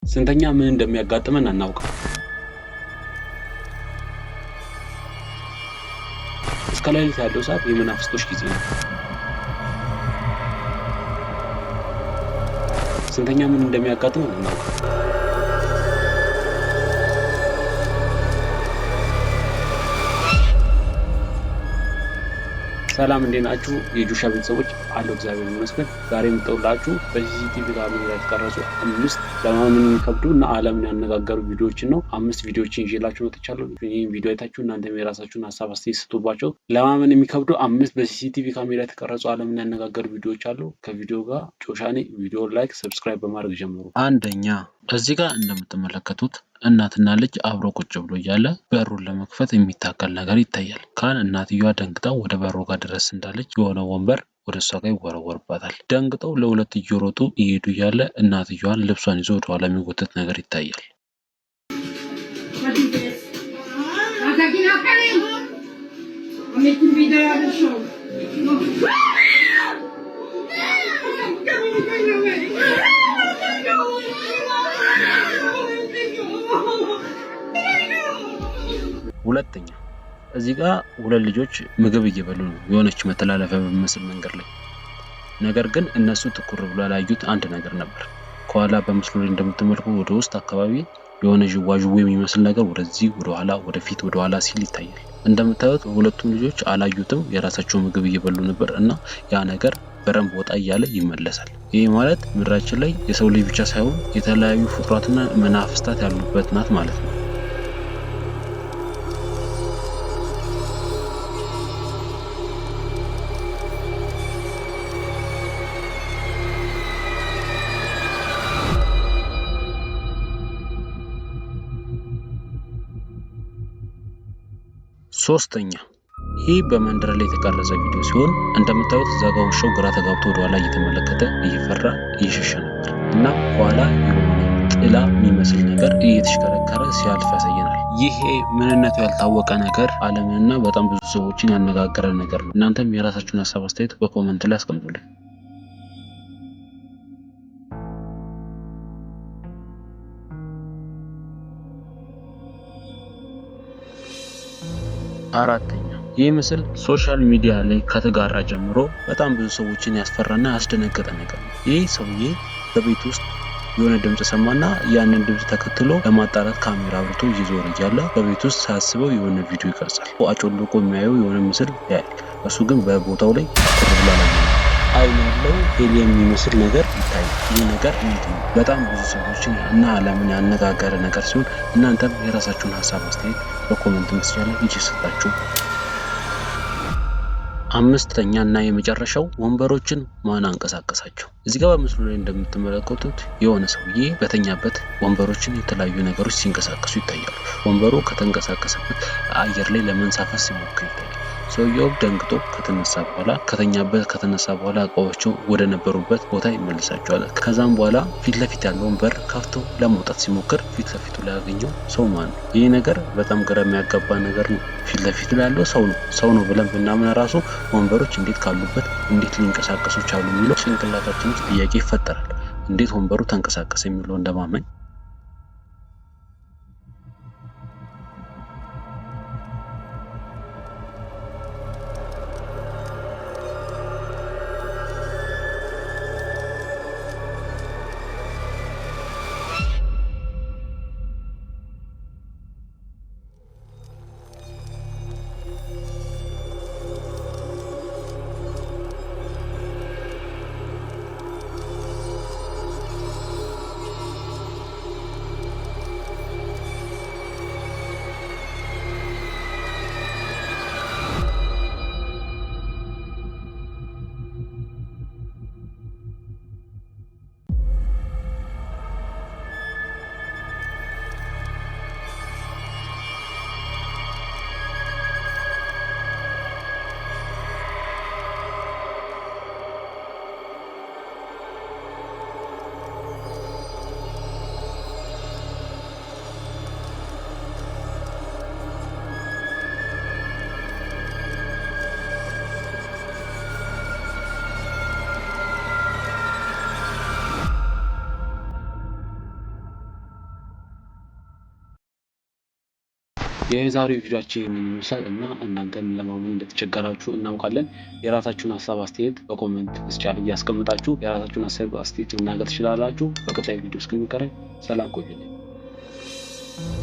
ስንተኛ ምን እንደሚያጋጥመን አናውቅም። እስከ ሌሊት ያለው ሰዓት የመናፍስቶች ጊዜ ነው። ስንተኛ ምን እንደሚያጋጥመን አናውቅም። ሰላም እንዴት ናችሁ? የጁሻ ቤተሰቦች አለው እግዚአብሔር ይመስገን። ዛሬ የምጠውላችሁ በሲሲቲቪ ካሜራ የተቀረጹ 5 ለማመን የሚከብዱ እና ዓለምን ያነጋገሩ ቪዲዮዎችን ነው። 5 ቪዲዮዎችን ይዤላችሁ መጥቻለሁ። ይህን ቪዲዮ አይታችሁ እናንተም የራሳችሁን ሀሳብ አስተያየት ስጡባቸው። ለማመን የሚከብዱ 5 በሲሲቲቪ ካሜራ የተቀረጹ ዓለምን ያነጋገሩ ቪዲዮዎች አሉ። ከቪዲዮ ጋር ጮሻኔ ቪዲዮ ላይክ፣ ሰብስክራይብ በማድረግ ጀምሩ። አንደኛ እዚህ ጋር እንደምትመለከቱት እናትና ልጅ አብሮ ቁጭ ብሎ እያለ በሩን ለመክፈት የሚታገል ነገር ይታያል። እናትየዋ ደንግጣው ወደ በሩ ጋር ድረስ እንዳለች የሆነ ወንበር ወደ እሷ ጋር ይወረወርባታል። ደንግጠው ለሁለት እየሮጡ እየሄዱ እያለ እናትየዋን ልብሷን ይዞ ወደ ኋላ የሚጎተት ነገር ይታያል። ሁለተኛ እዚህ ጋር ሁለት ልጆች ምግብ እየበሉ ነው የሆነች መተላለፊያ በሚመስል መንገድ ላይ። ነገር ግን እነሱ ትኩር ብሎ ያላዩት አንድ ነገር ነበር። ከኋላ በምስሉ ላይ እንደምትመለከቱት ወደ ውስጥ አካባቢ የሆነ ዥዋዥዌ የሚመስል ነገር ወደዚህ ወደ ኋላ ወደፊት ወደ ኋላ ሲል ይታያል። እንደምታዩት ሁለቱም ልጆች አላዩትም፣ የራሳቸው ምግብ እየበሉ ነበር እና ያ ነገር በረንብ ወጣ እያለ ይመለሳል። ይህ ማለት ምድራችን ላይ የሰው ልጅ ብቻ ሳይሆን የተለያዩ ፍጥረታትና መናፍስታት ያሉበት ናት ማለት ነው። ሶስተኛ ይህ በመንደር ላይ የተቀረጸ ቪዲዮ ሲሆን እንደምታዩት እዛ ጋር ውሻው ግራ ተጋብቶ ወደ ኋላ እየተመለከተ እየፈራ እየሸሸ ነበር እና ኋላ የሆነ ጥላ የሚመስል ነገር እየተሽከረከረ ሲያልፍ ያሳየናል። ይሄ ምንነቱ ያልታወቀ ነገር ዓለምንና በጣም ብዙ ሰዎችን ያነጋገረ ነገር ነው። እናንተም የራሳችሁን ሀሳብ አስተያየት በኮመንት ላይ አስቀምጡልኝ። አራተኛ ይህ ምስል ሶሻል ሚዲያ ላይ ከተጋራ ጀምሮ በጣም ብዙ ሰዎችን ያስፈራና ያስደነገጠ ነገር ነው። ይህ ሰውዬ በቤት ውስጥ የሆነ ድምጽ ሰማና ያንን ድምጽ ተከትሎ ለማጣራት ካሜራ አብርቶ እየዞረ እያለ በቤት ውስጥ ሳያስበው የሆነ ቪዲዮ ይቀርጻል። አጮልቆ የሚያየው የሆነ ምስል ያያል። እሱ ግን በቦታው ላይ ትኩር ብሎ አይን ያለው ኤሊየን የሚመስል ነገር ይታያል። ይህ ነገር ምንድን ነው? በጣም ብዙ ሰዎችን እና ዓለምን ያነጋገረ ነገር ሲሆን እናንተም የራሳችሁን ሀሳብ አስተያየት በኮሜንት መስጫ ላይ እየሰጣችሁ። አምስተኛ እና የመጨረሻው ወንበሮችን ማን አንቀሳቀሳቸው? እዚህ ጋር በምስሉ ላይ እንደምትመለከቱት የሆነ ሰውዬ በተኛበት ወንበሮችን የተለያዩ ነገሮች ሲንቀሳቀሱ ይታያሉ። ወንበሩ ከተንቀሳቀሰበት አየር ላይ ለመንሳፈፍ ሲሞክር ይታያል። ሰውየው ደንግጦ ከተነሳ በኋላ እቃዎቹ ወደ ነበሩበት ቦታ ይመልሳቸዋል። ከዛም በኋላ ፊት ለፊት ያለውን በር ከፍቶ ለመውጣት ሲሞክር ፊት ለፊቱ ላይ ያገኘው ሰው ማን ነው? ይህ ነገር በጣም ግራ የሚያጋባ ነገር ነው። ፊት ለፊቱ ላይ ያለው ሰው ነው ብለን ብናምን ራሱ ወንበሮች እንዴት ካሉበት እንዴት ሊንቀሳቀሱ ቻሉ የሚለው ጭንቅላታችን ውስጥ ጥያቄ ይፈጠራል። እንዴት ወንበሩ ተንቀሳቀሰ የሚለው እንደማመን። የዛሬው ቪዲዮአችን ይመስላል እና እናንተን ለማመን እንደተቸገራችሁ እናውቃለን። የራሳችሁን ሀሳብ አስተያየት በኮሜንት መስጫ ላይ እያስቀመጣችሁ የራሳችሁን ሀሳብ አስተያየት መናገር ትችላላችሁ። በቀጣይ ቪዲዮ እስከሚቀረን ሰላም ቆዩልኝ።